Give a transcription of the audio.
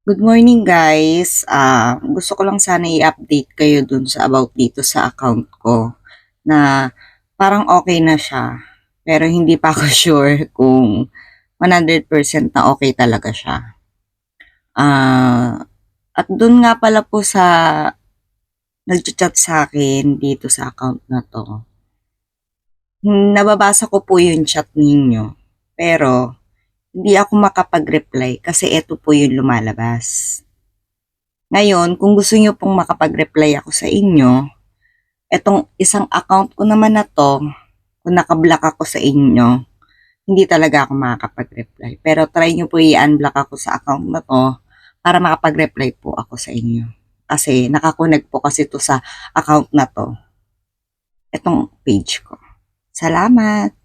Good morning guys. Gusto ko lang sana i-update kayo dun sa about dito sa account ko na parang okay na siya. Pero hindi pa ako sure kung 100% na okay talaga siya. At dun nga pala po sa nag-chat sa akin dito sa account na to. Nababasa ko po yung chat ninyo. Pero hindi ako makapag-reply kasi ito po yung lumalabas. Ngayon, kung gusto niyo pong makapag-reply ako sa inyo, etong isang account ko naman na 'to, kung naka-block ako sa inyo, hindi talaga ako makakapag-reply. Pero try niyo po i-unblock ako sa account na 'to para makapag-reply po ako sa inyo. Kasi naka-connect po kasi 'to sa account na 'to, etong page ko. Salamat.